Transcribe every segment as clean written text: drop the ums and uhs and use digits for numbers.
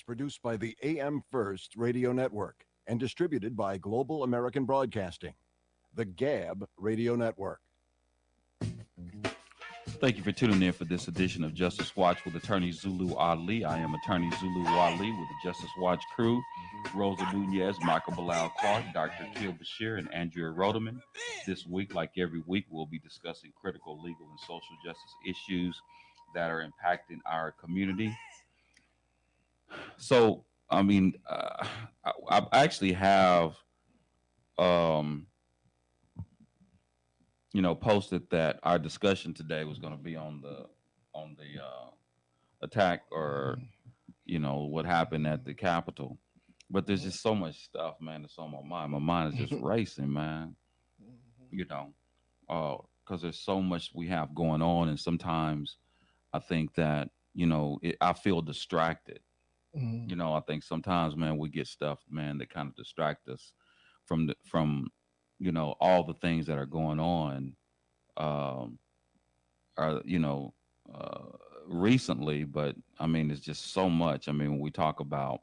is produced by the AM First Radio Network and distributed by Global American Broadcasting, the GAB Radio Network. Thank you for tuning in for this edition of Justice Watch with Attorney Zulu Ali. I am Attorney Zulu Ali with the Justice Watch crew, Rosa Nunez, Michael Bilal Clark, Dr. Kil Bashir, and Andrea Rodeman. This week, like every week, we'll be discussing critical legal and social justice issues that are impacting our community. So, I actually have, posted that our discussion today was going to be on the attack or what happened at the Capitol. But there's just so much stuff, man, that's on my mind. My mind is just racing, man. Because there's so much we have going on, and sometimes I think that I feel distracted. I think sometimes, man, we get stuff, man, that kind of distract us from all the things that are going on, recently. But I mean, it's just so much. I mean, when we talk about,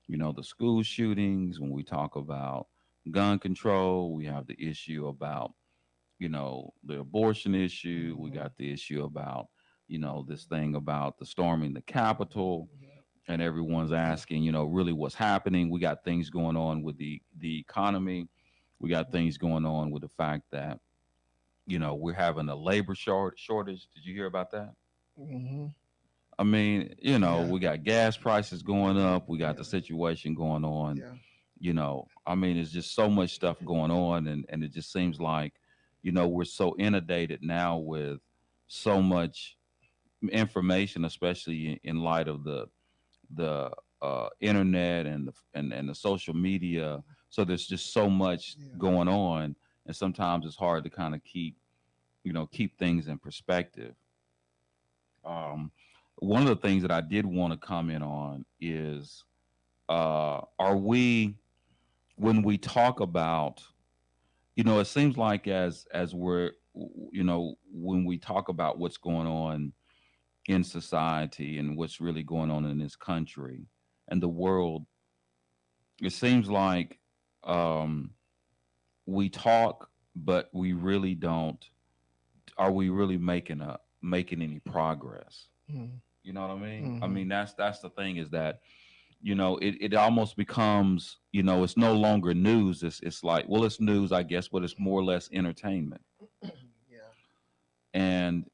the school shootings, when we talk about gun control, we have the issue about, the abortion issue. We got the issue about, this thing about the storming the Capitol. And everyone's asking, really what's happening. We got things going on with the economy. We got things going on with the fact that, we're having a labor shortage. Did you hear about that? I mean, we got gas prices going up. We got the situation going on. I mean, it's just so much stuff going on. And it just seems like, we're so inundated now with so much information, especially in light of the internet and the social media. So there's just so much going on, and sometimes it's hard to kind of keep things in perspective. One of the things that I did want to comment on is, are we, when we talk about, it seems like as we're, when we talk about what's going on in society and what's really going on in this country and the world, it seems like we talk, but we really don't. Are we really making any progress? You know what I mean? I mean, that's the thing, is that it almost becomes, it's no longer news. It's like, well, it's news, I guess, but it's more or less entertainment. And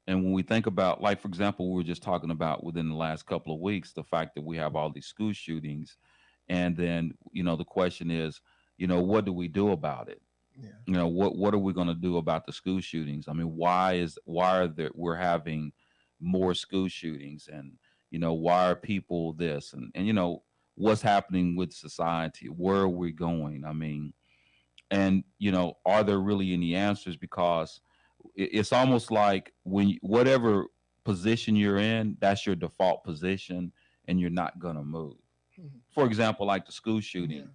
and when we think about, like, for example, we were just talking about within the last couple of weeks, the fact that we have all these school shootings. And then, the question is, what do we do about it? What are we going to do about the school shootings? I mean, we're having more school shootings, and, why are people this, and what's happening with society? Where are we going? I mean, and, are there really any answers? Because it's almost like whatever position you're in, that's your default position, and you're not going to move. For example, like the school shooting,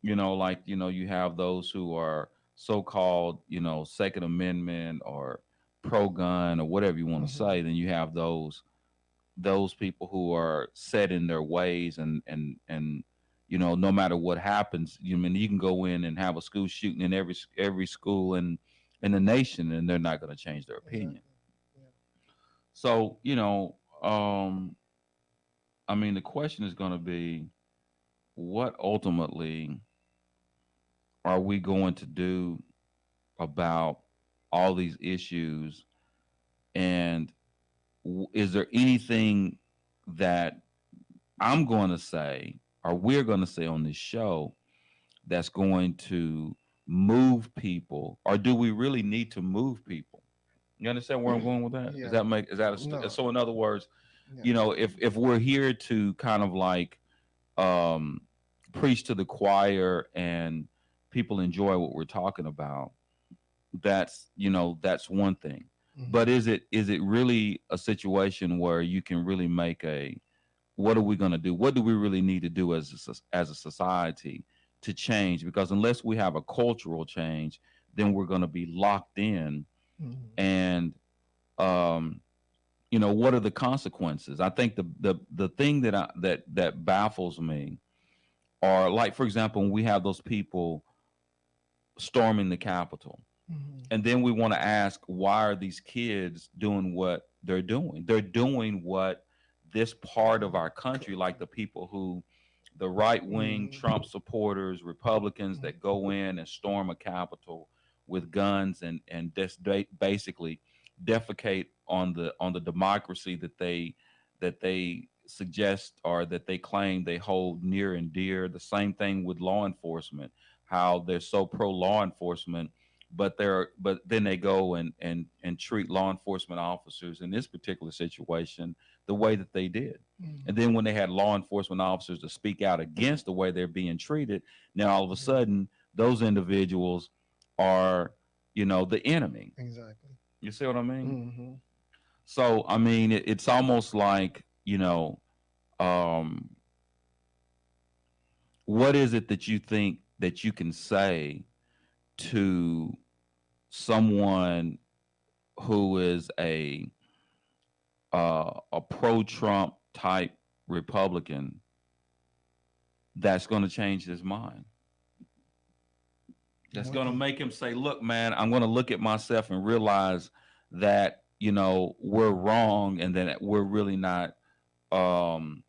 you have those who are so-called, Second Amendment or pro-gun or whatever you want to say. Then you have those people who are set in their ways, and no matter what happens, you can go in and have a school shooting in every school in the nation, and they're not going to change their opinion. So, I mean, the question is going to be, what ultimately are we going to do about all these issues? And is there anything that I'm going to say, or we're going to say on this show, that's going to move people? Or do we really need to move people? You understand where I'm going with that? No. So in other words, if we're here to kind of like preach to the choir and people enjoy what we're talking about, that's one thing. But is it really a situation where you can really make what are we going to do? What do we really need to do as a society to change? Because unless we have a cultural change, then we're going to be locked in. And what are the consequences? I think the thing that baffles me are, like, for example, when we have those people storming the Capitol, Hmm. and then we want to ask, why are these kids doing what they're doing? They're doing what this part of our country, like the people who, the right wing Hmm. Trump supporters, Republicans that go in and storm a Capitol with guns and just basically defecate on the democracy that they suggest, or that they claim they hold near and dear. The same thing with law enforcement, how they're so pro law enforcement, but then they go and treat law enforcement officers in this particular situation the way that they did. And Hmm. then when they had law enforcement officers to speak out against the way they're being treated, now all of a Hmm. sudden those individuals are, the enemy. Exactly. You see what I mean? Hmm. So I mean, it's almost like, um, what is it that you think that you can say to someone who is a pro Trump type Republican that's going to change his mind? That's What going to can make him say, "Look, man, I'm going to look at myself and realize that we're wrong, and that we're really not um,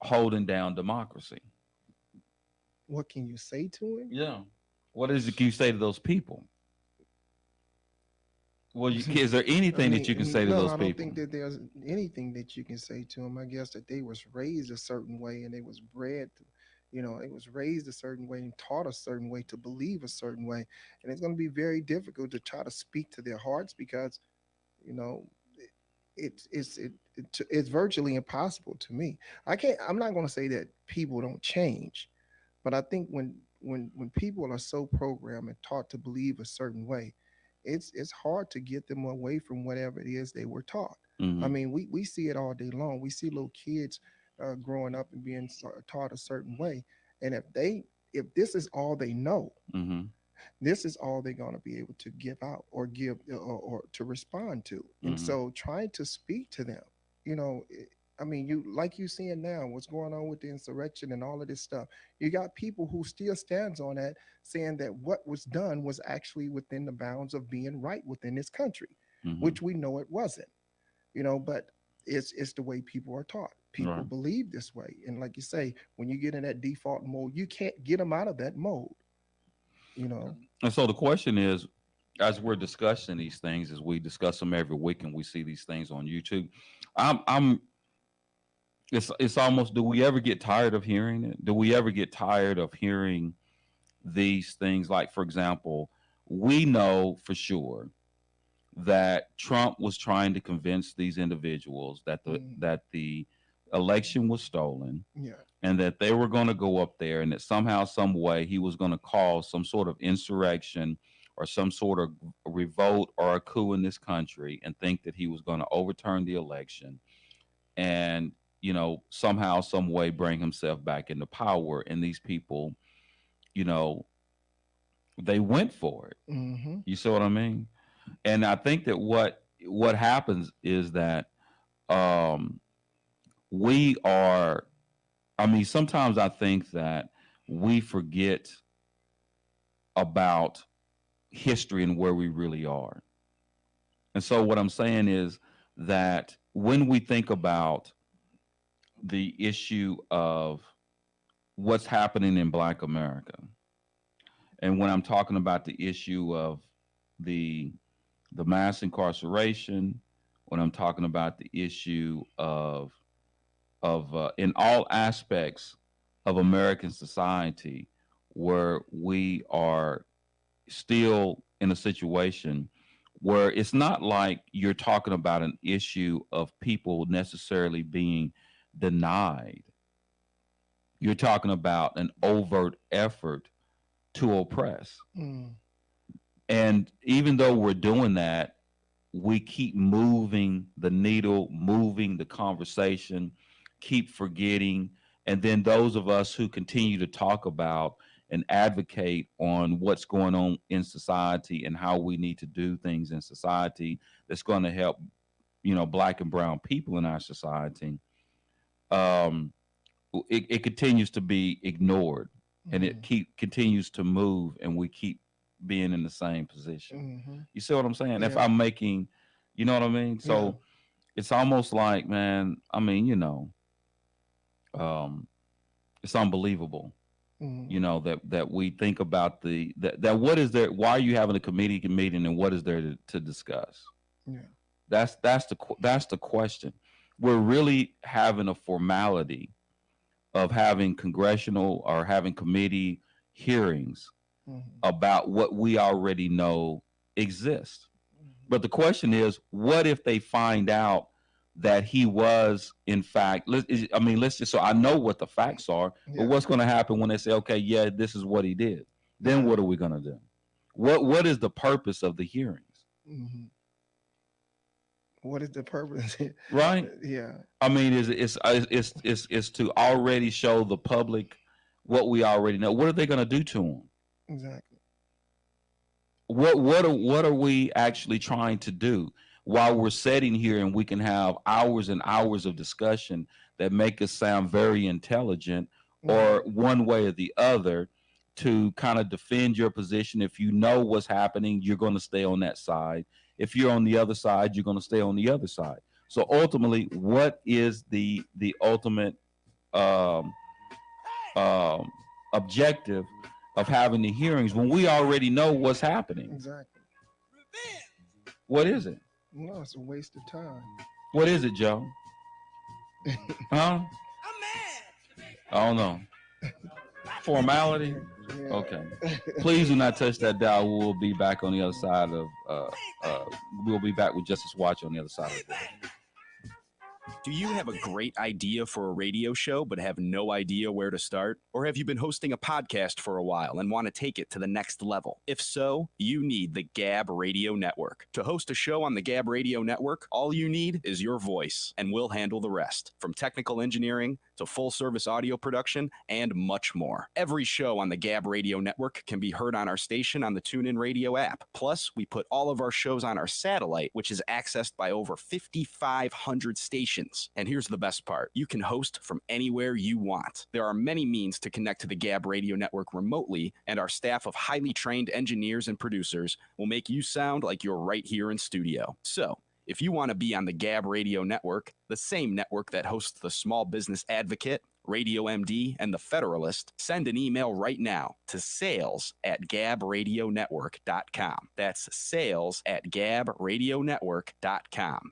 holding down democracy." what can you say to him? Yeah. What is it you say to those people? Well, is there I anything that you can mean, say to no, those I don't people? think that there's anything that you can say to them. I guess that they was raised a certain way and they was bred to, they was raised a certain way and taught a certain way to believe a certain way. And it's going to be very difficult to try to speak to their hearts because, you know, it's virtually impossible to me. I'm not going to say that people don't change, but I think when people are so programmed and taught to believe a certain way, it's hard to get them away from whatever it is they were taught. I Mm-hmm. mean, we see it all day long. We see little kids growing up and being taught a certain way, and if this is all they know, Mm-hmm. this is all they're going to be able to give out or give or to respond to. And Mm-hmm. so trying to speak to them, you know I mean, you like you seeing now what's going on with the insurrection and all of this stuff. You got people who still stands on that, saying that what was done was actually within the bounds of being right within this country, Mm-hmm. which we know it wasn't. But it's the way people are taught. People Right. believe this way, and like you say, when you get in that default mode, you can't get them out of that mode. You know. And so the question is, as we're discussing these things, as we discuss them every week, and we see these things on YouTube, I'm it's almost, do we ever get tired of hearing it? Do we ever get tired of hearing these things? Like, for example, we know for sure that Trump was trying to convince these individuals that the Mm, that the election was stolen, yeah. and that they were going to go up there, and that somehow, some way, he was going to cause some sort of insurrection or some sort of revolt or a coup in this country, and think that he was going to overturn the election, and somehow, some way, bring himself back into power. And these people, you know they went for it. Mm-hmm. You see what I mean? And I think that what happens is that, um we are, I mean, sometimes I think that we forget about history and where we really are. And so what I'm saying is that when we think about the issue of what's happening in Black America, and when I'm talking about the issue of the mass incarceration, when I'm talking about the issue of in all aspects of American society, where we are still in a situation where it's not like you're talking about an issue of people necessarily being denied. You're talking about an overt effort to oppress. Mm. And even though we're doing that, we keep moving the needle, moving the conversation, keep forgetting. And then those of us who continue to talk about and advocate on what's going on in society and how we need to do things in society that's going to help Black and brown people in our society, um, it continues to be ignored, and it continues to move, and we keep being in the same position. You see what I'm saying? If Yeah. I'm making, you know what I mean? So it's almost like, man, I mean, it's unbelievable, that we think about that what is there, why are you having a committee meeting, and what is there to discuss? Yeah. That's the question. We're really having a formality of having congressional or having committee hearings about what we already know exists. But the question is, what if they find out that he was, in fact, let's just, so I know what the facts are, but what's going to happen when they say, okay, yeah, this is what he did? Then what are we going to do? What is the purpose of the hearings? What is the purpose? Right? Yeah. I mean, it's to already show the public what we already know. What are they going to do to him? Exactly. What are we actually trying to do while we're sitting here and we can have hours and hours of discussion that make us sound very intelligent, or one way or the other, to kind of defend your position? If you know what's happening, you're going to stay on that side. If you're on the other side, you're going to stay on the other side. So ultimately, what is the ultimate objective of having the hearings when we already know what's happening? Exactly. What is it? No, it's a waste of time. What is it, Joe? Huh? I don't know. Formality? Yeah. Okay. Please do not touch that dial. We'll be back on the other side of we'll be back with Justice Watch on the other side of it. Do you have a great idea for a radio show but have no idea where to start? Or have you been hosting a podcast for a while and want to take it to the next level? If so, you need the Gab Radio Network. To host a show on the Gab Radio Network, all you need is your voice, and we'll handle the rest, from technical engineering to full-service audio production and much more. Every show on the Gab Radio Network can be heard on our station on the TuneIn Radio app. Plus, we put all of our shows on our satellite, which is accessed by over 5,500 stations. And here's the best part. You can host from anywhere you want. There are many means to connect to the Gab Radio Network remotely, and our staff of highly trained engineers and producers will make you sound like you're right here in studio. So, if you want to be on the Gab Radio Network, the same network that hosts the Small Business Advocate, Radio MD, and the Federalist, send an email right now to sales@gabradionetwork.com. That's sales@gabradionetwork.com.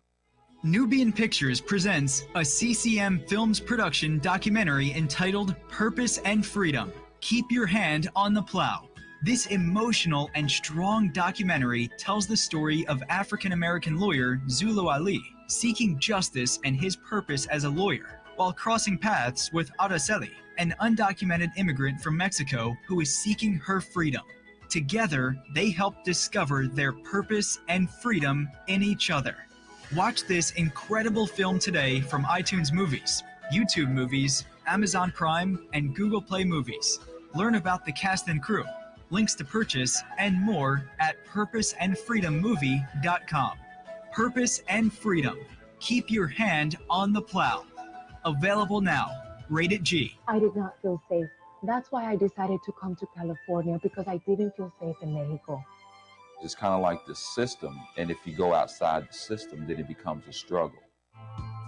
Nubian Pictures presents a CCM Films production documentary entitled Purpose and Freedom. Keep your hand on the plow. This emotional and strong documentary tells the story of African-American lawyer Zulu Ali seeking justice and his purpose as a lawyer while crossing paths with Araceli, an undocumented immigrant from Mexico who is seeking her freedom. Together, they help discover their purpose and freedom in each other. Watch this incredible film today from iTunes Movies, YouTube Movies, Amazon Prime, and Google Play Movies. Learn about the cast and crew, links to purchase, and more at purposeandfreedommovie.com. Purpose and Freedom. Keep your hand on the plow. Available now. Rated G. I did not feel safe. That's why I decided to come to California, because I didn't feel safe in Mexico. It's kind of like the system, and if you go outside the system, then it becomes a struggle.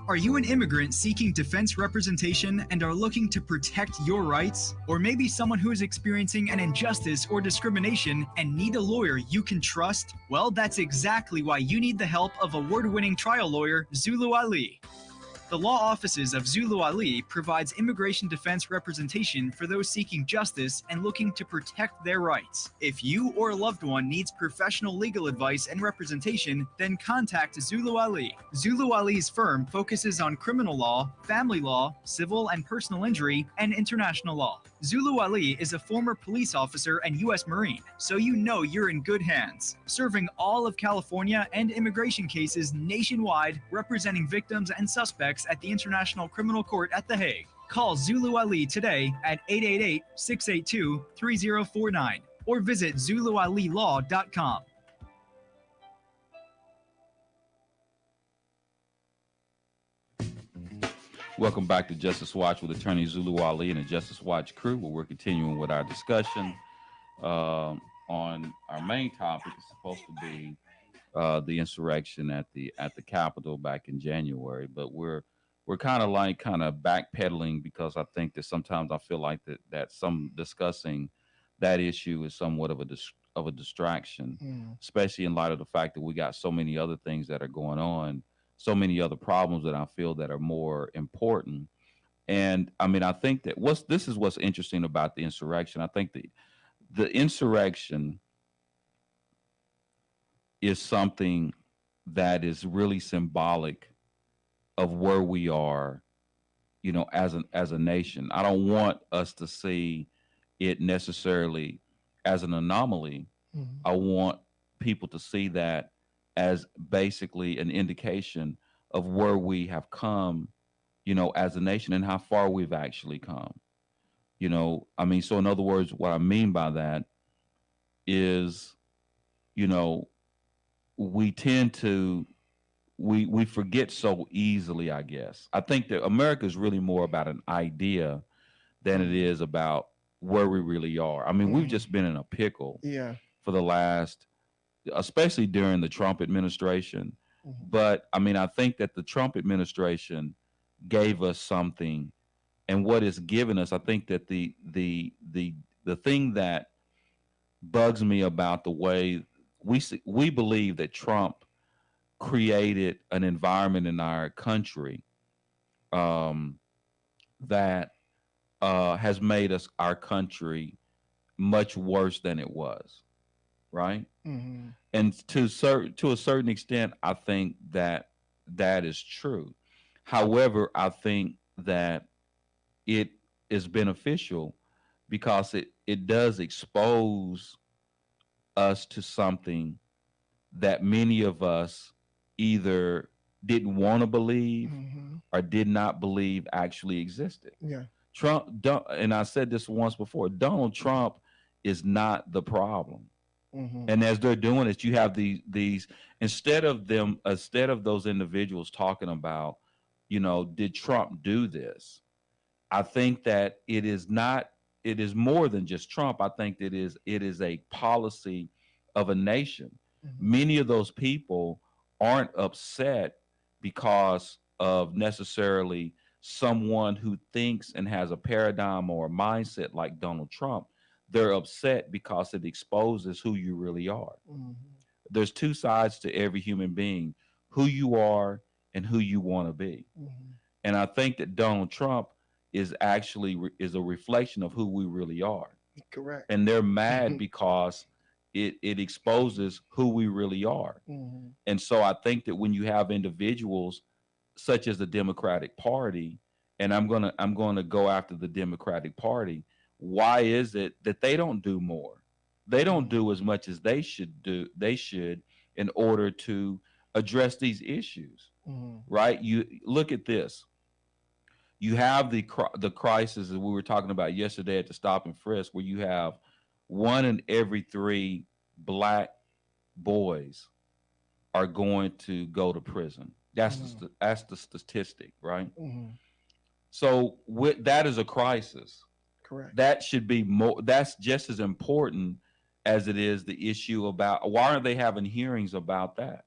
Are you an immigrant seeking defense representation and are looking to protect your rights? Or maybe someone who is experiencing an injustice or discrimination and need a lawyer you can trust? Well, that's exactly why you need the help of award-winning trial lawyer Zulu Ali. The law offices of Zulu Ali provides immigration defense representation for those seeking justice and looking to protect their rights. If you or a loved one needs professional legal advice and representation, then contact Zulu Ali. Zulu Ali's firm focuses on criminal law, family law, civil and personal injury, and international law. Zulu Ali is a former police officer and U.S. Marine, so you know you're in good hands. Serving all of California and immigration cases nationwide, representing victims and suspects at the International Criminal Court at The Hague. Call Zulu Ali today at 888-682-3049 or visit ZuluAliLaw.com. Welcome back to Justice Watch with Attorney Zulu Ali and the Justice Watch crew, where we're continuing with our discussion on our main topic. Is supposed to be the insurrection at the Capitol back in January, but we're kind of backpedaling because I think that sometimes I feel like that some discussing that issue is somewhat of a distraction, especially in light of the fact that we got so many other things that are going on, so many other problems that I feel that are more important. And I mean, I think that what's interesting about the insurrection. I think the insurrection is something that is really symbolic of where we are, as a nation. I don't want us to see it necessarily as an anomaly. I want people to see that as basically an indication of where we have come, as a nation and how far we've actually come. I mean, so in other words, what I mean by that is, you know, we tend to we forget so easily, I guess. I think that America is really more about an idea than it is about where we really are. I mean, we've just been in a pickle for the last, especially during the Trump administration. But I mean, I think that the Trump administration gave us something, and what it's given us, I think that the thing that bugs me about the way we believe that Trump created an environment in our country that has made our country much worse than it was, right? And to a certain extent, I think that that is true. However, I think that it is beneficial because it does expose us to something that many of us either didn't want to believe or did not believe actually existed. And I said this once before, Donald Trump is not the problem. And as they're doing it, you have these instead of those individuals talking about, did Trump do this? I think that it is more than just Trump. I think that it is a policy of a nation. Many of those people aren't upset because of necessarily someone who thinks and has a paradigm or a mindset like Donald Trump. They're upset because it exposes who you really are. There's two sides to every human being, who you are and who you want to be. And I think that Donald Trump is actually is a reflection of who we really are. Correct. And they're mad because it exposes who we really are. And so I think that when you have individuals such as the Democratic Party, and I'm gonna go after the Democratic Party, why is it that they don't do more? They don't do as much as they should do. They should in order to address these issues, right? You look at this. You have the crisis that we were talking about yesterday at the Stop and Frisk, where you have 1 in every 3 black boys are going to go to prison. That's the statistic, right? So that is a crisis. Correct. That should be more. That's just as important as it is the issue about why aren't they having hearings about that?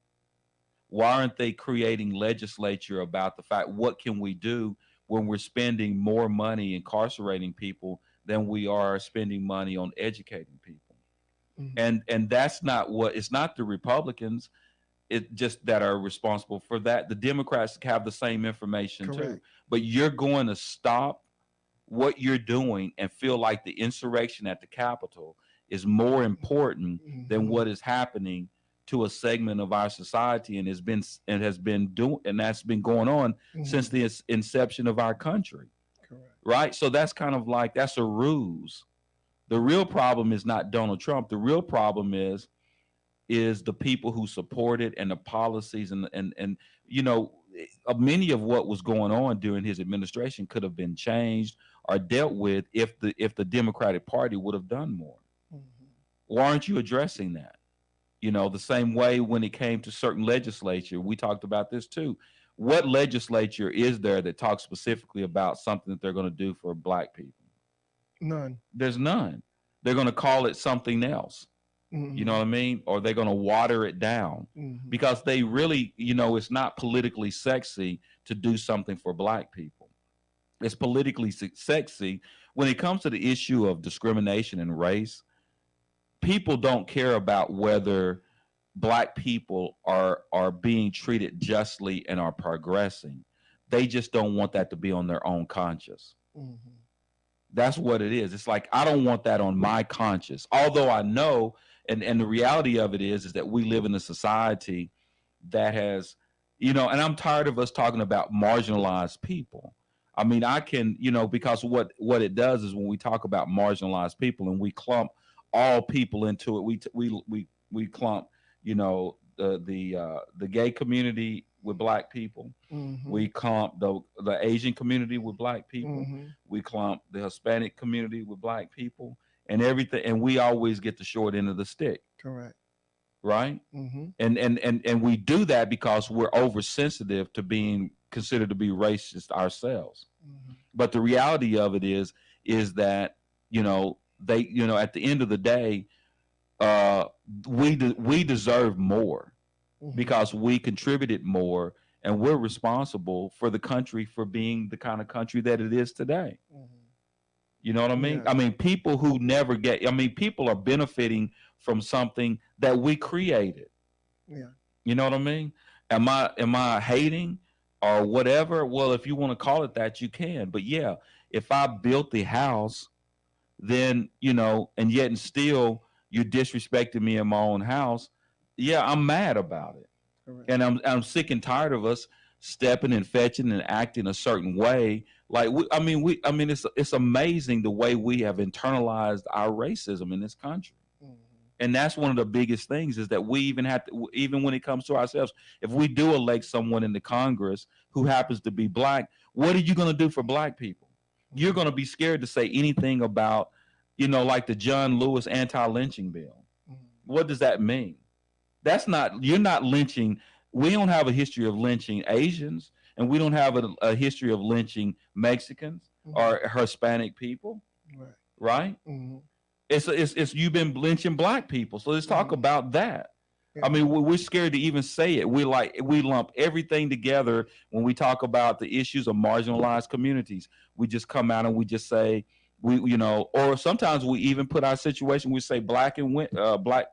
Why aren't they creating legislature about the fact what can we do when we're spending more money incarcerating people than we are spending money on educating people? And that's not it's not the Republicans it just that are responsible for that. The Democrats have the same information too. But you're going to stop what you're doing and feel like the insurrection at the Capitol is more important than what is happening to a segment of our society and that's been going on since the inception of our country. Right? So that's kind of like that's a ruse. The real problem is not Donald Trump. The real problem is the people who support it and the policies and many of what was going on during his administration could have been changed or dealt with if the Democratic Party would have done more. Why aren't you addressing that? The same way when it came to certain legislature, we talked about this too. what legislature is there that talks specifically about something that they're going to do for black people? None. There's none. They're going to call it something else. Mm-hmm. You know what I mean? Or they're going to water it down because they really, it's not politically sexy to do something for black people. It's politically sexy when it comes to the issue of discrimination and race. People don't care about whether black people are being treated justly and are progressing. They just don't want that to be on their own conscience. Mm-hmm. That's what it is. It's like, I don't want that on my conscience. Although I know, and the reality of it is that we live in a society that has, and I'm tired of us talking about marginalized people. I mean, I can, because what it does is when we talk about marginalized people and we clump all people into it, we clump, the gay community with black people. Mm-hmm. We clump the Asian community with black people. Mm-hmm. We clump the Hispanic community with black people and everything. And we always get the short end of the stick. Correct. Right. Mm-hmm. And we do that because we're oversensitive to being considered to be racist ourselves. Mm-hmm. But the reality of it is that, they, at the end of the day, we deserve more because we contributed more and we're responsible for the country for being the kind of country that it is today. You know what I mean? Yeah. I mean, people who never people are benefiting from something that we created. Yeah. You know what I mean? Am I hating or whatever? Well, if you want to call it that, you can. But yeah, if I built the house, then, and yet and still you're disrespecting me in my own house. Yeah, I'm mad about it. Correct. And I'm sick and tired of us stepping and fetching and acting a certain way. Like it's amazing the way we have internalized our racism in this country. And that's one of the biggest things is that we even have to, even when it comes to ourselves, if we do elect someone in the Congress who happens to be black, what are you going to do for black people? You're going to be scared to say anything about, like the John Lewis anti-lynching bill. What does that mean? You're not lynching. We don't have a history of lynching Asians, and we don't have a history of lynching Mexicans or Hispanic people. Right? Mm-hmm. It's you've been lynching black people. So let's talk about that. Yeah. I mean, we're scared to even say it. We lump everything together when we talk about the issues of marginalized communities. We just come out and we just say or sometimes we even put our situation. We say black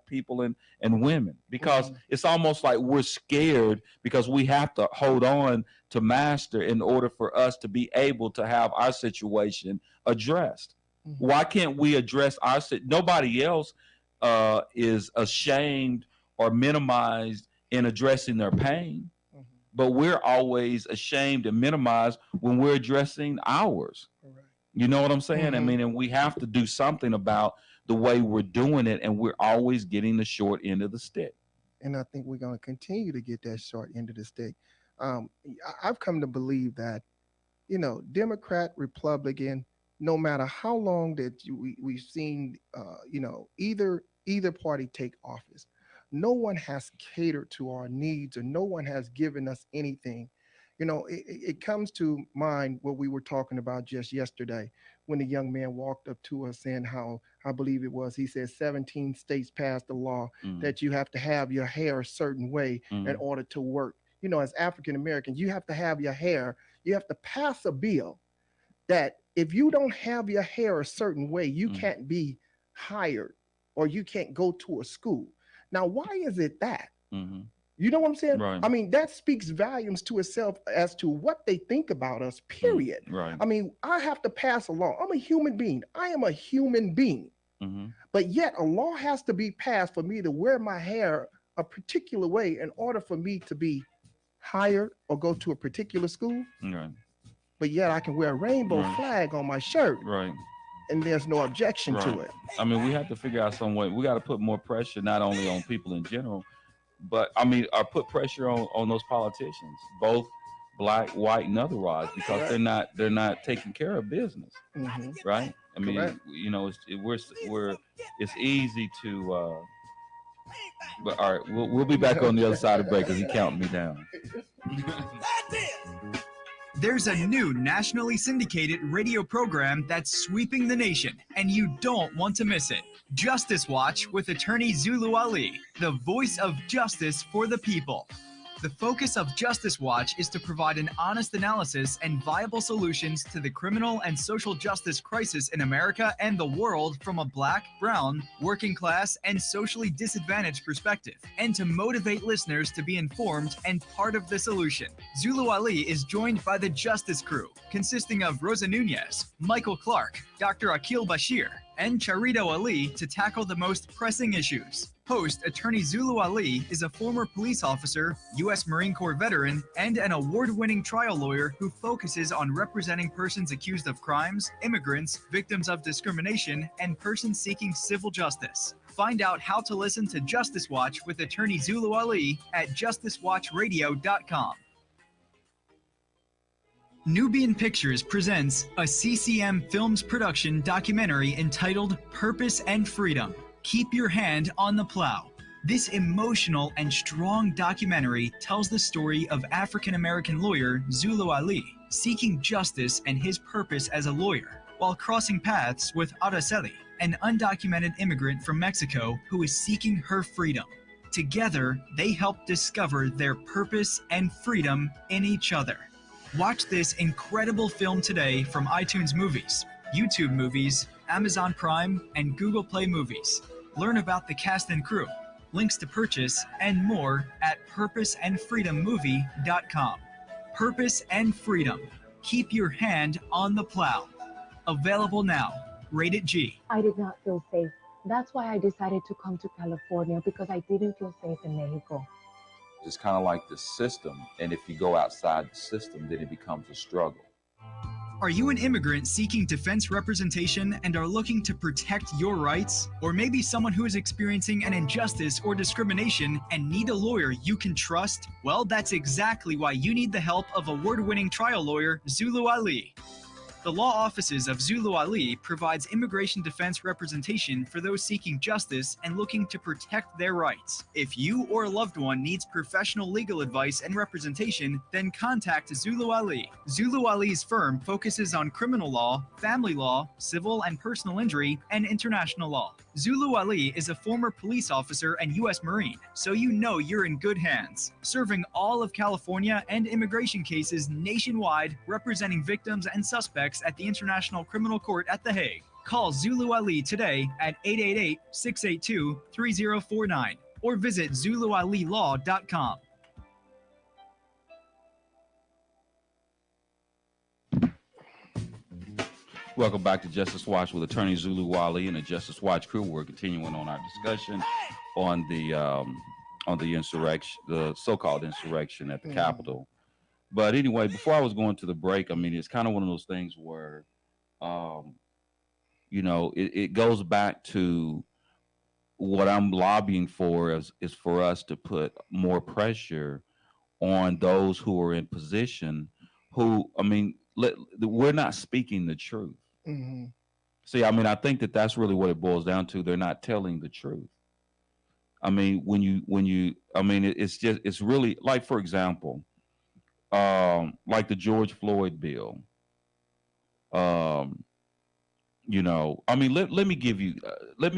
people and women because it's almost like we're scared because we have to hold on to master in order for us to be able to have our situation addressed. Why can't we address nobody else is ashamed or minimized in addressing their pain, but we're always ashamed and minimized when we're addressing ours. You know what I'm saying? I mean, and we have to do something about the way we're doing it, and we're always getting the short end of the stick. And I think we're going to continue to get that short end of the stick. I've come to believe that, Democrat, Republican, no matter how long that we've seen, either party take office, no one has catered to our needs or no one has given us anything. It comes to mind what we were talking about just yesterday when the young man walked up to us saying how, I believe it was, he said 17 states passed a law that you have to have your hair a certain way in order to work. As African Americans, you have to have your hair, you have to pass a bill that if you don't have your hair a certain way, you can't be hired or you can't go to a school. Now, why is it that? You know what I'm saying? Right. I mean, that speaks volumes to itself as to what they think about us, period. Right. I mean, I have to pass a law. I'm a human being. I am a human being. But yet a law has to be passed for me to wear my hair a particular way in order for me to be hired or go to a particular school. Right. But yet I can wear a rainbow flag on my shirt. Right. And there's no objection to it. I mean, we have to figure out some way. We got to put more pressure, not only on people in general, but put pressure on those politicians, both black, white, and otherwise, because they're not taking care of business, right? I mean, it's easy to. But all right, we'll be back on the other side of the break because he's counting me down. There's a new nationally syndicated radio program that's sweeping the nation, and you don't want to miss it. Justice Watch with attorney Zulu Ali, the voice of justice for the people. The focus of Justice Watch is to provide an honest analysis and viable solutions to the criminal and social justice crisis in America and the world from a Black, brown, working class, and socially disadvantaged perspective, and to motivate listeners to be informed and part of the solution. Zulu Ali is joined by the Justice Crew, consisting of Rosa Nunez, Michael Clark, Dr. Akil Bashir, and Charito Ali to tackle the most pressing issues. Host attorney Zulu Ali is a former police officer, U.S. Marine Corps veteran, and an award-winning trial lawyer who focuses on representing persons accused of crimes, immigrants, victims of discrimination, and persons seeking civil justice. Find out how to listen to Justice Watch with attorney Zulu Ali at justicewatchradio.com. Nubian Pictures presents a CCM Films production documentary entitled Purpose and Freedom. Keep Your Hand on the Plow. This emotional and strong documentary tells the story of African-American lawyer Zulu Ali seeking justice and his purpose as a lawyer while crossing paths with Araceli, an undocumented immigrant from Mexico who is seeking her freedom. Together, they help discover their purpose and freedom in each other. Watch this incredible film today from iTunes Movies, YouTube Movies, Amazon Prime, and Google Play Movies. Learn about the cast and crew, links to purchase, and more at purposeandfreedommovie.com. Purpose and Freedom. Keep your hand on the plow. Available now. Rated G. I did not feel safe. That's why I decided to come to California, because I didn't feel safe in Mexico. It's kind of like the system, and if you go outside the system, then it becomes a struggle. Are you an immigrant seeking defense representation and are looking to protect your rights? Or maybe someone who is experiencing an injustice or discrimination and need a lawyer you can trust? Well, that's exactly why you need the help of award-winning trial lawyer Zulu Ali. The law offices of Zulu Ali provides immigration defense representation for those seeking justice and looking to protect their rights. If you or a loved one needs professional legal advice and representation, then contact Zulu Ali. Zulu Ali's firm focuses on criminal law, family law, civil and personal injury, and international law. Zulu Ali is a former police officer and U.S. Marine, so you know you're in good hands. Serving all of California and immigration cases nationwide, representing victims and suspects at the International Criminal Court at The Hague. Call Zulu Ali today at 888-682-3049 or visit ZuluAliLaw.com. Welcome back to Justice Watch with attorney Zulu Ali and the Justice Watch crew. We're continuing on our discussion on the insurrection, the so-called insurrection at the Capitol. But anyway, before I was going to the break, I mean, it's kind of one of those things where, it goes back to what I'm lobbying for is for us to put more pressure on those who are in position who, I mean, we're not speaking the truth. Mm-hmm. See, I mean, I think that's really what it boils down to. They're not telling the truth. I mean, it's really like, for example, like the George Floyd bill. I mean, let me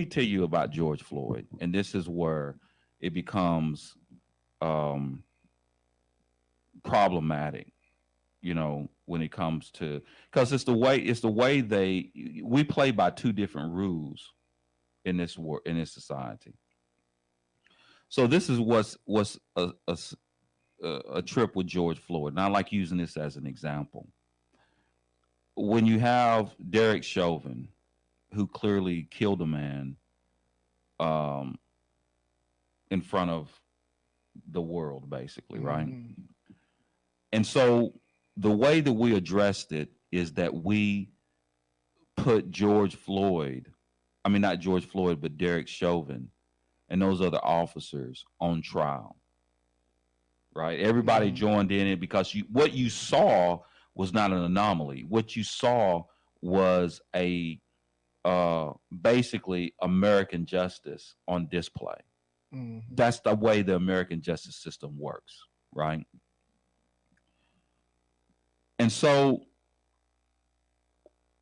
tell you about George Floyd, and this is where it becomes problematic. When it comes to, because it's the way we play by two different rules in this society. So this is what's a trip with George Floyd. And I like using this as an example. When you have Derek Chauvin, who clearly killed a man in front of the world, basically, right? Mm-hmm. And so the way that we addressed it is that we put not George Floyd, but Derek Chauvin and those other officers on trial, right? Everybody joined in it because what you saw was not an anomaly. What you saw was basically American justice on display. Mm-hmm. That's the way the American justice system works, right? And so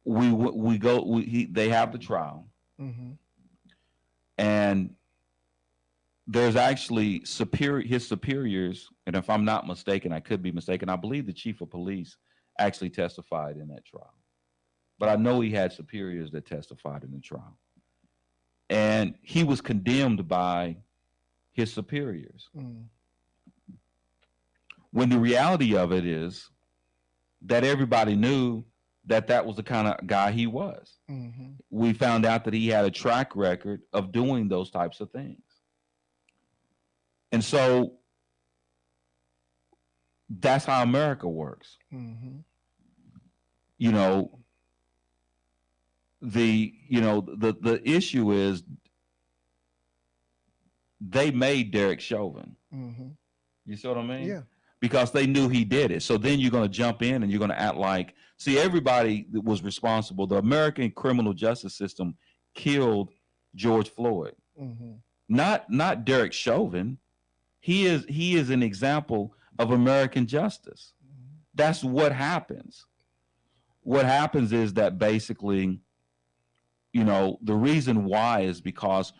they have the trial, Mm-hmm. and there's actually his superiors, and if I'm not mistaken, I could be mistaken, I believe the chief of police actually testified in that trial. But I know he had superiors that testified in the trial. And he was condemned by his superiors. Mm. When the reality of it is that everybody knew that was the kind of guy he was. Mm-hmm. We found out that he had a track record of doing those types of things. And so that's how America works. Mm-hmm. You know, the issue is they made Derek Chauvin. Mm-hmm. You see what I mean? Yeah. Because they knew he did it. So then you're going to jump in and you're going to act like, see, everybody that was responsible. The American criminal justice system killed George Floyd. Mm-hmm. Not Derek Chauvin. He is an example of American justice. Mm-hmm. That's what happens. What happens is that basically, the reason why is because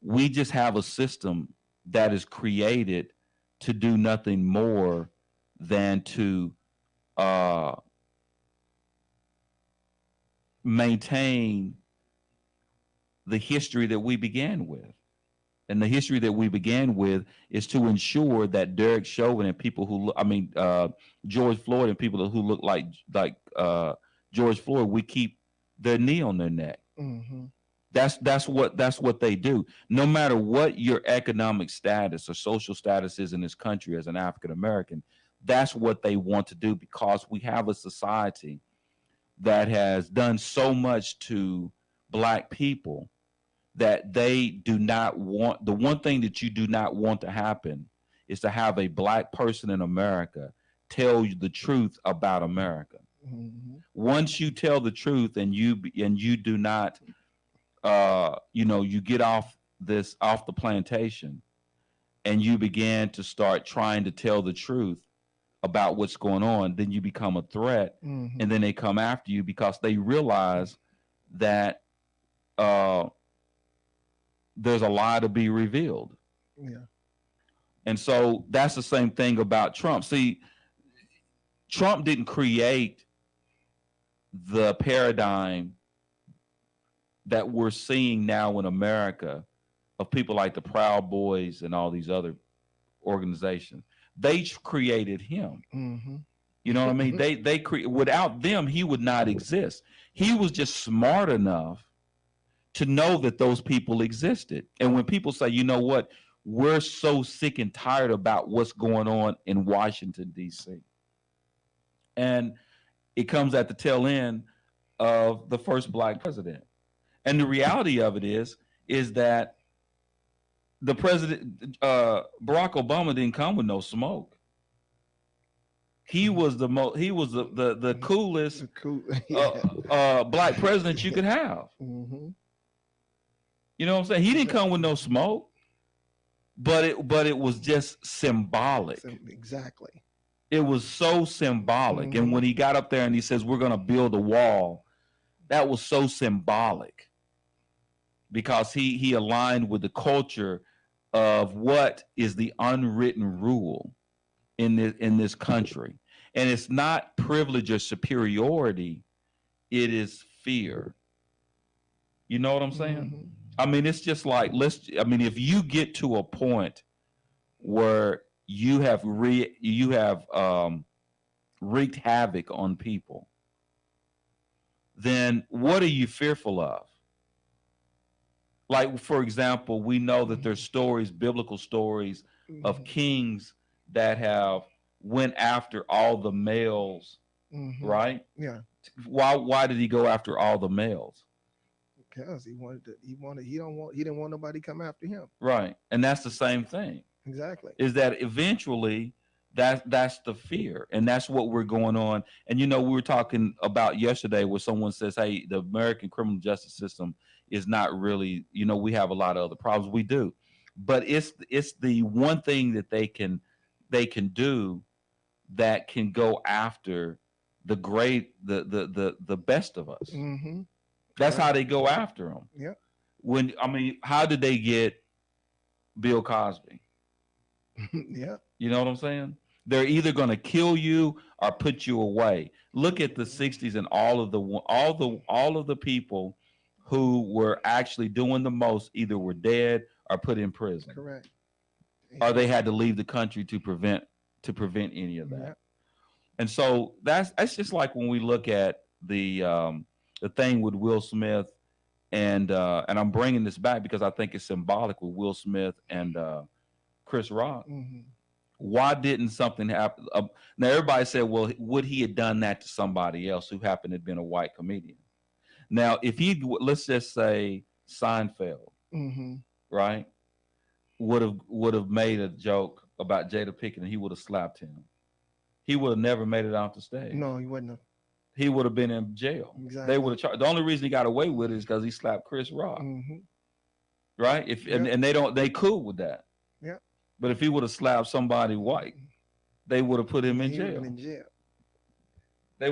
we just have a system that is created to do nothing more than to maintain the history that we began with. And the history that we began with is to ensure that Derek Chauvin and people George Floyd and people who look like George Floyd, we keep their knee on their neck. Mm-hmm. That's what they do. No matter what your economic status or social status is in this country as an African American, that's what they want to do, because we have a society that has done so much to Black people that they do not want. The one thing that you do not want to happen is to have a Black person in America tell you the truth about America. Mm-hmm. Once you tell the truth and you do not, you get off the plantation and you begin to start trying to tell the truth about what's going on, then you become a threat. Mm-hmm. And then they come after you because they realize that there's a lie to be revealed. Yeah. And so that's the same thing about Trump. See, Trump didn't create the paradigm that we're seeing now in America of people like the Proud Boys and all these other organizations. They created him. Mm-hmm. You know what I mean? Without them, he would not exist. He was just smart enough to know that those people existed. And when people say, you know what, we're so sick and tired about what's going on in Washington, D.C. And it comes at the tail end of the first Black president. And the reality of it is that the president, Barack Obama, didn't come with no smoke. He was the coolest Black president you could have. Mm-hmm. You know what I'm saying? He didn't come with no smoke, but it was just symbolic. Exactly. It was so symbolic. Mm-hmm. And when he got up there and he says, we're going to build a wall, that was so symbolic because he aligned with the culture of what is the unwritten rule in this country. And it's not privilege or superiority. It is fear. You know what I'm saying? Mm-hmm. I mean, it's just like, if you get to a point where you have wreaked havoc on people, then what are you fearful of? Like, for example, we know that there's stories, biblical stories of kings that have went after all the males, mm-hmm. right? Yeah. Why did he go after all the males? Because he didn't want nobody to come after him. Right. And that's the same thing. Exactly. Is that eventually that's the fear. And that's what we're going on. And we were talking about yesterday where someone says, hey, the American criminal justice system is not really, we have a lot of other problems. We do. But it's the one thing that they can do that can go after the best of us. Mm-hmm. That's Correct. how they go after them. Yep. How did they get Bill Cosby? Yeah. You know what I'm saying? They're either going to kill you or put you away. Look at the '60s and all of the people who were actually doing the most either were dead or put in prison, Correct. or they had to leave the country to prevent any of that. Yeah. And so that's just like when we look at the thing with Will Smith and I'm bringing this back because I think it's symbolic with Will Smith and Chris Rock. Mm-hmm. Why didn't something happen? Now everybody said, well, would he have done that to somebody else who happened to have been a white comedian? Now, if let's just say Seinfeld, Mm-hmm. right, would have made a joke about Jada Pinkett and he would have slapped him, he would have never made it off the stage. No, he wouldn't have. He would have been in jail. Exactly. They would have charged. The only reason he got away with it is because he slapped Chris Rock, Mm-hmm. right? And they cool with that. Yeah. But if he would have slapped somebody white, they would have put him in He jail. would have been in jail. He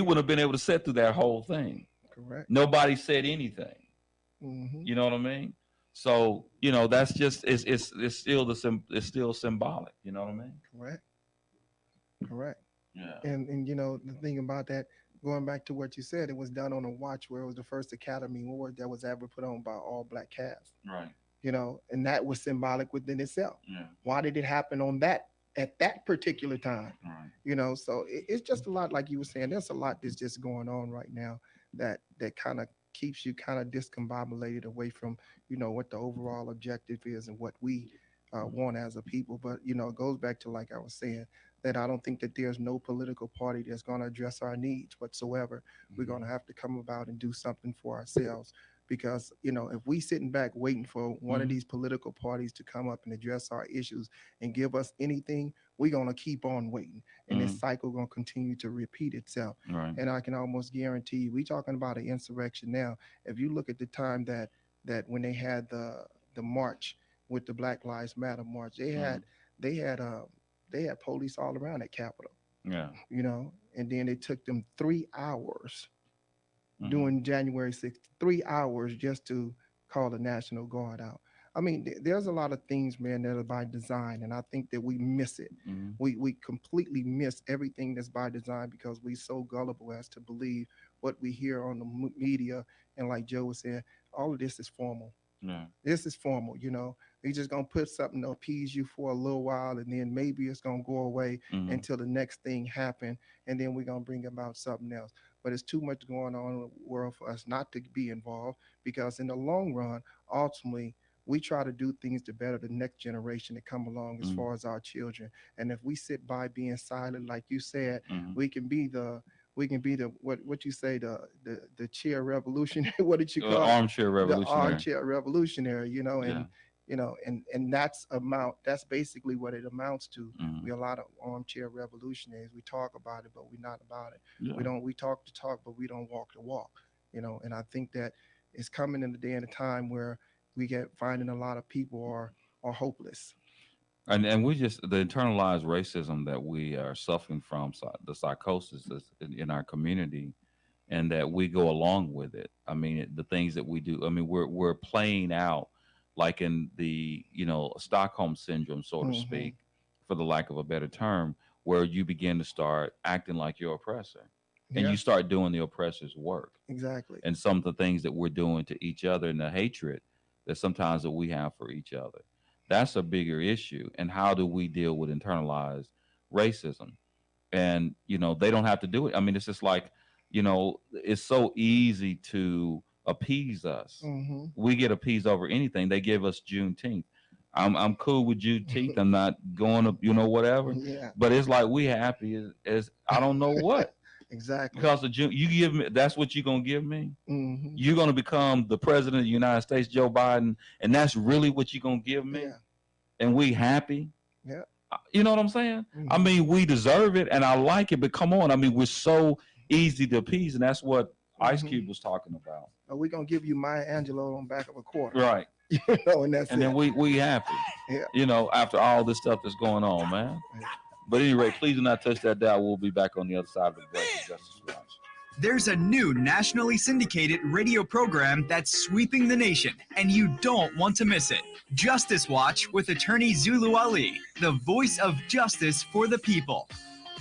wouldn't have been able to sit through that whole thing. Correct. Nobody said anything. Mm-hmm. You know what I mean? So that's just it's still symbolic. You know what I mean? Correct. Correct. Yeah. And the thing about that, going back to what you said, it was done on a watch where it was the first Academy Award that was ever put on by all black cast. Right. And that was symbolic within itself. Yeah. Why did it happen at that particular time? Right. So it's just a lot, like you were saying, there's a lot that's just going on right now that kind of keeps you kind of discombobulated away from, what the overall objective is and what we want as a people. But, it goes back to, like I was saying, that I don't think that there's no political party that's going to address our needs whatsoever. We're going to have to come about and do something for ourselves. Because, if we sitting back waiting for one of these political parties to come up and address our issues and give us anything, we're going to keep on waiting. And this cycle going to continue to repeat itself. Right. And I can almost guarantee you, we're talking about an insurrection now. If you look at the time that when they had the march with the Black Lives Matter march, they had police all around that Capitol. Yeah. And then it took them 3 hours during January 6th, 3 hours just to call the National Guard out. I mean, there's a lot of things, man, that are by design, and I think that we miss it. Mm-hmm. We completely miss everything that's by design because we're so gullible as to believe what we hear on the media. And like Joe was saying, all of this is formal. Yeah. This is formal, They're just going to put something to appease you for a little while, and then maybe it's going to go away until the next thing happen, and then we're going to bring about something else. But it's too much going on in the world for us not to be involved, because in the long run, ultimately, we try to do things to better the next generation that come along as far as our children. And if we sit by being silent, like you said, we can be the what you say, the chair revolutionary. What did you call it? Armchair revolutionary. The armchair revolutionary, and that's basically what it amounts to. We're a lot of armchair revolutionaries. We talk about it, but we're not about it. Yeah. We talk the talk, but we don't walk the walk. And I think that it's coming in a day and a time where we get finding a lot of people are hopeless. And we just, the internalized racism that we are suffering from, the psychosis in our community, and that we go along with it. I mean, the things that we do, I mean, we're playing out like in the, Stockholm syndrome, so to speak, for the lack of a better term, where you begin to start acting like your oppressor. And you start doing the oppressor's work. Exactly. And some of the things that we're doing to each other and the hatred that sometimes that we have for each other. That's a bigger issue. And how do we deal with internalized racism? And, they don't have to do it. I mean, it's just like, it's so easy to appease us. We get appeased over anything. They give us Juneteenth. I'm cool with Juneteenth. I'm not going up, whatever. Yeah. But it's like we happy as I don't know what. Exactly. Because you give me, that's what you're going to give me. You're going to become the president of the United States, Joe Biden, and that's really what you're going to give me? Yeah. And we happy? Yeah. You know what I'm saying? I mean, we deserve it, and I like it, but come on. I mean, we're so easy to appease, and that's what Ice Cube was talking about. We're going to give you Maya Angelou on back of a quarter. Right. And that's and it. then we happy. Yeah. After all this stuff that's going on, man. But at any rate, please do not touch that dial. We'll be back on the other side of the break with Justice Watch. There's a new nationally syndicated radio program that's sweeping the nation, and you don't want to miss it. Justice Watch with attorney Zulu Ali, the voice of justice for the people.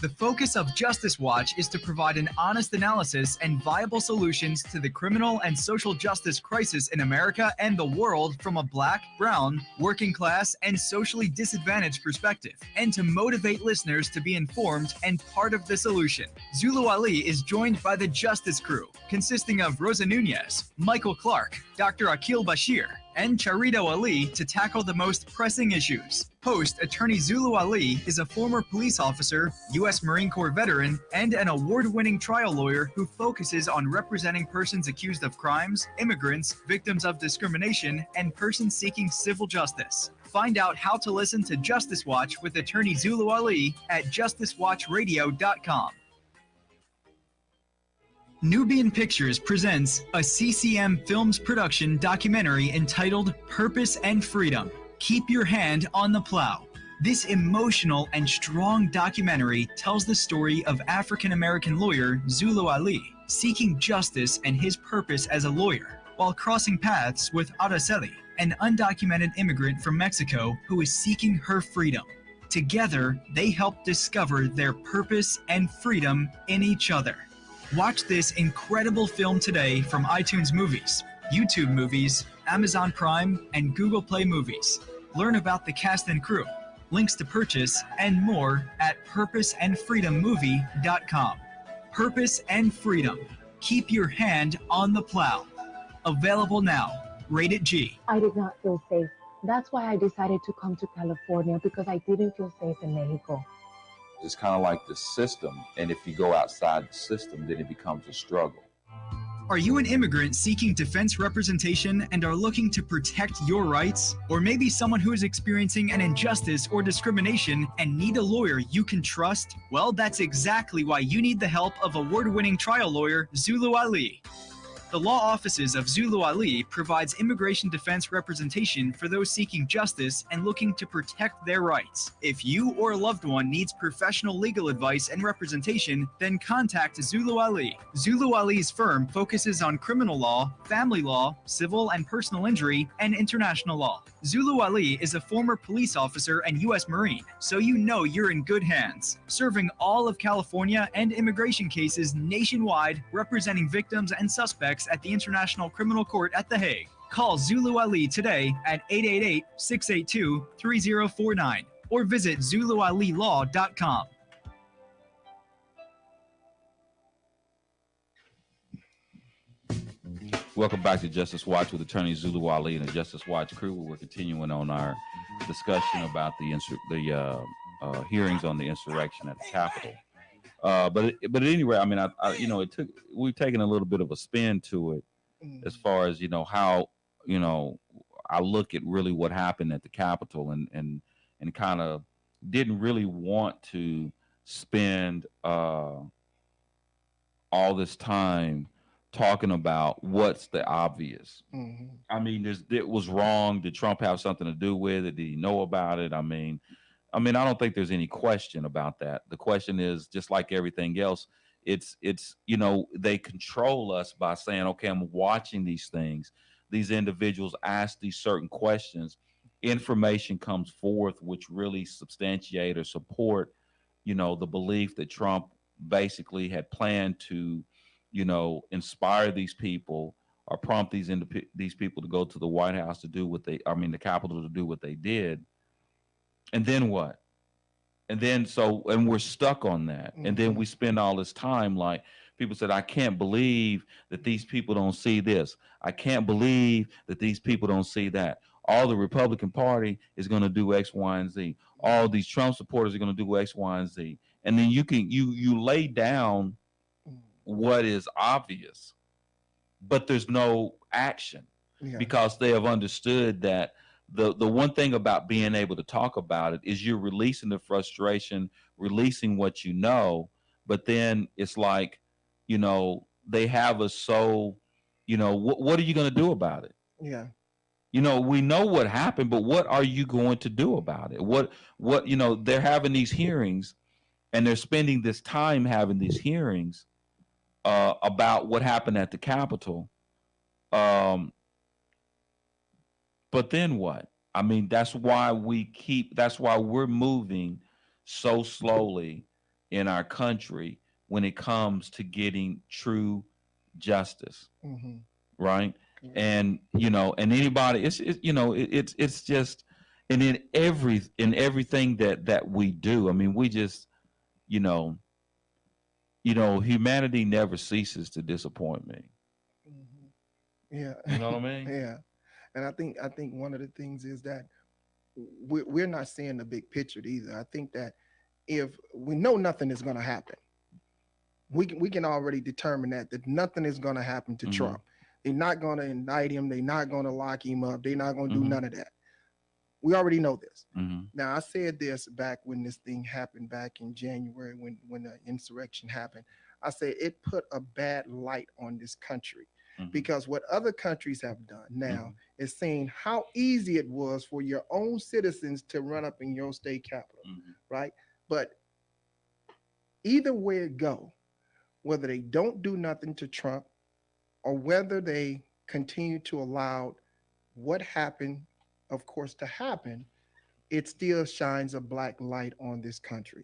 The focus of Justice Watch is to provide an honest analysis and viable solutions to the criminal and social justice crisis in America and the world from a Black, brown, working class, and socially disadvantaged perspective, and to motivate listeners to be informed and part of the solution. Zulu Ali is joined by the Justice Crew, consisting of Rosa Nunez, Michael Clark, Dr. Akil Bashir, and Charito Ali to tackle the most pressing issues. Host attorney Zulu Ali is a former police officer, U.S. Marine Corps veteran, and an award-winning trial lawyer who focuses on representing persons accused of crimes, immigrants, victims of discrimination, and persons seeking civil justice. Find out how to listen to Justice Watch with attorney Zulu Ali at justicewatchradio.com. Nubian Pictures presents a CCM Films production documentary entitled Purpose and Freedom. Keep your hand on the plow. This emotional and strong documentary tells the story of African-American lawyer Zulu Ali seeking justice and his purpose as a lawyer while crossing paths with Araceli, an undocumented immigrant from Mexico who is seeking her freedom. Together, they help discover their purpose and freedom in each other. Watch this incredible film today from iTunes Movies, YouTube Movies, Amazon Prime, and Google Play Movies. Learn about the cast and crew, links to purchase, and more at purposeandfreedommovie.com. Purpose and Freedom. Keep your hand on the plow. Available now. Rated G. I did not feel safe. That's why I decided to come to California, because I didn't feel safe in Mexico. It's kind of like the system, and if you go outside the system, then it becomes a struggle. Are you an immigrant seeking defense representation and are looking to protect your rights? Or maybe someone who is experiencing an injustice or discrimination and need a lawyer you can trust? Well, that's exactly why you need the help of award-winning trial lawyer Zulu Ali. The law offices of Zulu Ali provides immigration defense representation for those seeking justice and looking to protect their rights. If you or a loved one needs professional legal advice and representation, then contact Zulu Ali. Zulu Ali's firm focuses on criminal law, family law, civil and personal injury, and international law. Zulu Ali is a former police officer and U.S. Marine, so you know you're in good hands, serving all of California and immigration cases nationwide, representing victims and suspects at the International Criminal Court at The Hague. Call Zulu Ali today at 888-682-3049 or visit ZuluAliLaw.com. Welcome back to Justice Watch with attorney Zulu Ali and the Justice Watch crew. We're continuing on our discussion about the hearings on the insurrection at the Capitol. But at any rate, I mean, we've taken a little bit of a spin to it as far as, how, I look at really what happened at the Capitol and kind of didn't really want to spend all this time talking about what's the obvious. Mm-hmm. I mean, it was wrong. Did Trump have something to do with it? Did he know about it? I mean, I don't think there's any question about that. The question is, just like everything else, it's they control us by saying, okay, I'm watching these things. These individuals ask these certain questions. Information comes forth which really substantiate or support, the belief that Trump basically had planned to, inspire these people or prompt these people to go to the White House to do the Capitol to do what they did. And then what? And then and we're stuck on that. Mm-hmm. And then we spend all this time like people said, I can't believe that these people don't see this. I can't believe that these people don't see that. All the Republican Party is going to do X, Y, and Z. All these Trump supporters are going to do X, Y, and Z. And then you lay down what is obvious, but there's no action because they have understood that the one thing about being able to talk about it is you're releasing the frustration, releasing what you know, but then it's like, they have us so, what are you going to do about it? Yeah. we know what happened, but what are you going to do about it? What they're having these hearings, and they're spending this time having these hearings about what happened at the Capitol. Um, but then what? I mean, that's why we're moving so slowly in our country when it comes to getting true justice, Mm-hmm. right? Correct. And and anybody, it's just, and in everything that we do. I mean, we just, you know, humanity never ceases to disappoint me. Mm-hmm. Yeah. You know what I mean? Yeah. And I think one of the things is that we're not seeing the big picture either. I think that if we know nothing is going to happen, we can already determine that nothing is going to happen to Mm-hmm. Trump. They're not going to indict him. They're not going to lock him up. They're not going to do Mm-hmm. none of that. We already know this. Mm-hmm. Now, I said this back when this thing happened back in January when the insurrection happened. I said it put a bad light on this country Mm-hmm. because what other countries have done now Mm-hmm. is saying how easy it was for your own citizens to run up in your state capital, Mm-hmm. right? But either way it go, whether they don't do nothing to Trump or whether they continue to allow what happened, of course, to happen, it still shines a black light on this country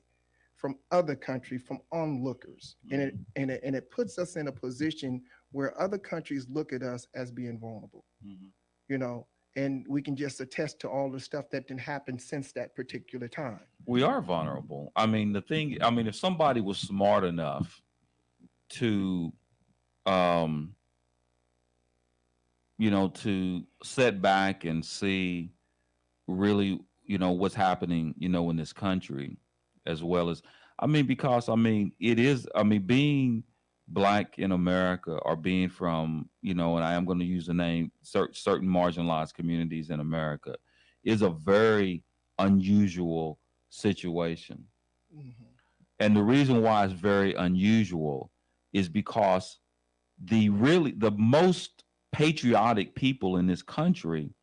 from other countries, from onlookers. And it puts us in a position where other countries look at us as being vulnerable, Mm-hmm. you know, and we can just attest to all the stuff that didn't happen since that particular time. We are vulnerable. I mean, if somebody was smart enough to, um, to sit back and see really, what's happening, in this country, as well as, because it is, being black in America, or being from, and I am going to use the name certain marginalized communities in America, is a very unusual situation. Mm-hmm. And the reason why it's very unusual is because the most patriotic people in this country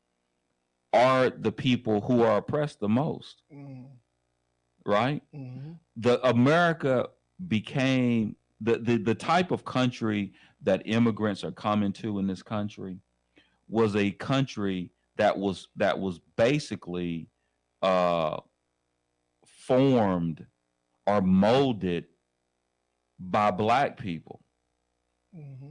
are the people who are oppressed the most, Mm-hmm. right? Mm-hmm. The America became the type of country that immigrants are coming to in this country was a country that was basically uh, formed or molded by black people. Mm-hmm.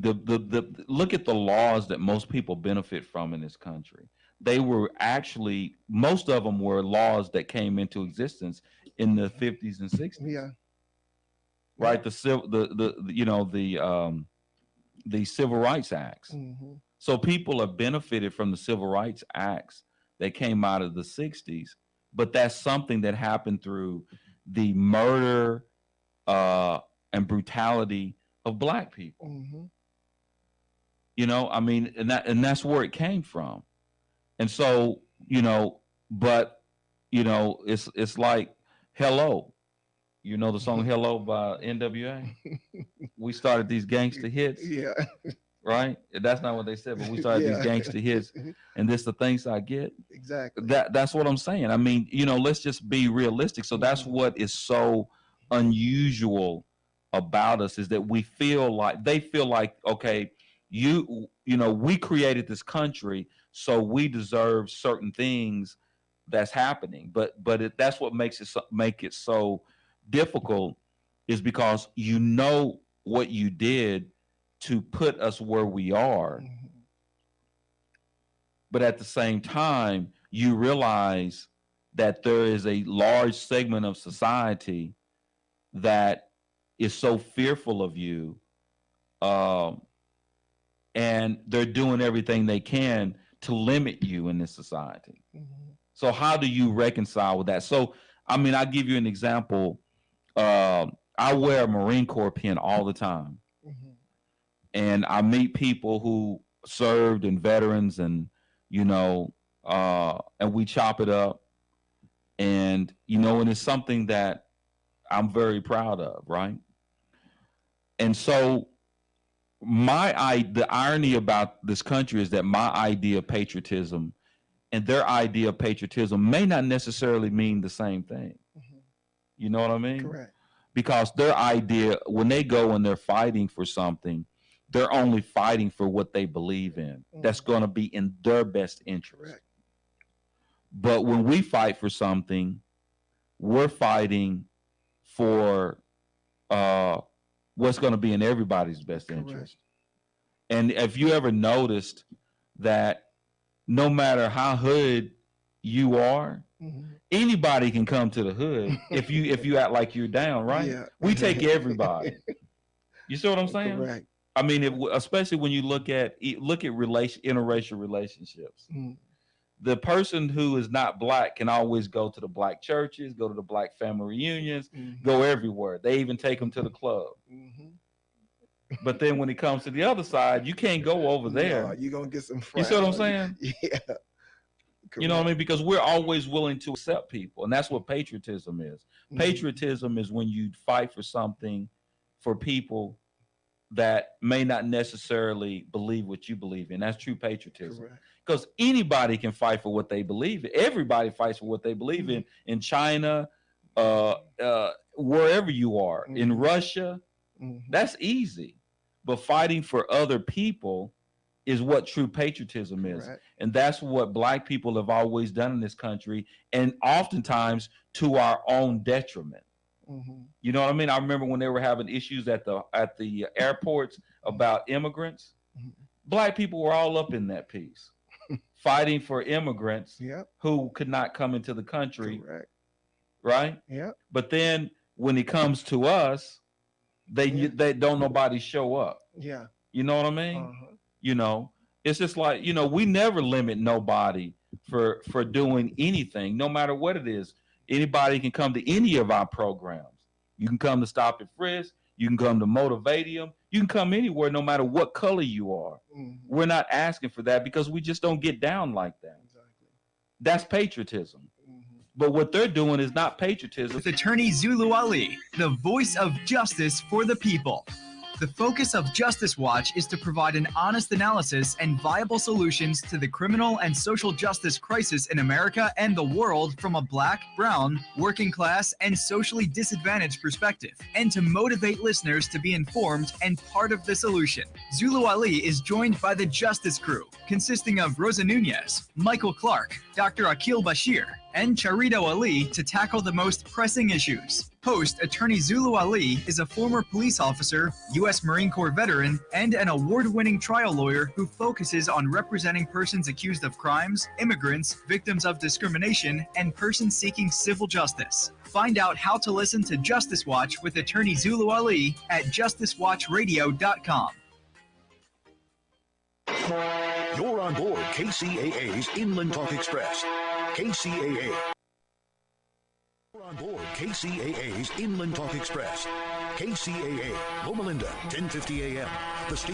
The look at the laws that most people benefit from in this country. They were actually, most of them were laws that came into existence in the 50s and 60s, Yeah. right? The Civil Rights Acts. Mm-hmm. So people have benefited from the Civil Rights Acts that came out of the 60s, but that's something that happened through the murder and brutality of black people. Mm-hmm. And that's where it came from. And so, but it's like Hello. You know the song Hello by NWA? We started these gangster hits, Yeah. right? That's not what they said, but we started these Yeah. gangster hits, and this the things I get. Exactly. That's what I'm saying. Let's just be realistic. So that's what is so unusual about us, is that they feel like, okay, we created this country, so we deserve certain things that's happening. But that's what make it so difficult, is because what you did to put us where we are, Mm-hmm. but at the same time you realize that there is a large segment of society that is so fearful of you, um, and they're doing everything they can to limit you in this society. Mm-hmm. So how do you reconcile with that? So I'll give you an example. I wear a Marine Corps pin all the time, Mm-hmm. and I meet people who served and veterans, and and we chop it up, and and it's something that I'm very proud of, right? And so the irony about this country is that my idea of patriotism and their idea of patriotism may not necessarily mean the same thing. You know what I mean? Correct. Because their idea, when they go and they're fighting for something, they're only fighting for what they believe in. That's going to be in their best interest. Correct. But when we fight for something, we're fighting for what's going to be in everybody's best interest. And if you ever noticed that no matter how hood you are, anybody can come to the hood if you act like you're down, right? Yeah. We take everybody. You see what I'm saying? Correct. I mean, especially when you look at interracial relationships. The person who is not black can always go to the black churches, go to the black family reunions, go everywhere. They even take them to the club. But then when it comes to the other side, you can't go over there. No, you're going to get some You see what I'm saying? Yeah. Correct. You know what I mean? Because we're always willing to accept people. And that's what patriotism is. Patriotism is when you fight for something for people that may not necessarily believe what you believe in. That's true patriotism. Because anybody can fight for what they believe in. Everybody fights for what they believe in China, wherever you are, in Russia. That's easy. But fighting for other people is what true patriotism is. And that's what black people have always done in this country, and oftentimes to our own detriment. You know what I mean? I remember when they were having issues at the airports about immigrants. Black people were all up in that piece, fighting for immigrants who could not come into the country. Right? But then when it comes to us, they don't nobody show up. You know what I mean? You know, it's just like, you know, we never limit nobody for doing anything, no matter what it is. Anybody can come to any of our programs. You can come to Stop and Frisk. You can come to Motivatium. You can come anywhere, no matter what color you are. We're not asking for that because we just don't get down like that. That's patriotism. But what they're doing is not patriotism. With attorney Zulu Ali, the voice of justice for the people. The focus of Justice Watch is to provide an honest analysis and viable solutions to the criminal and social justice crisis in America and the world from a black, brown, working class, and socially disadvantaged perspective, and to motivate listeners to be informed and part of the solution. Zulu Ali is joined by the Justice Crew, consisting of Rosa Nunez, Michael Clark, Dr. Akil Bashir, and Charito Ali to tackle the most pressing issues. Host Attorney Zulu Ali is a former police officer, U.S. Marine Corps veteran, and an award-winning trial lawyer who focuses on representing persons accused of crimes, immigrants, victims of discrimination, and persons seeking civil justice. Find out how to listen to Justice Watch with Attorney Zulu Ali at justicewatchradio.com. You're on board KCAA's Inland Talk Express. KCAA. You're on board KCAA's Inland Talk Express. KCAA, Loma Linda, 1050 AM. The station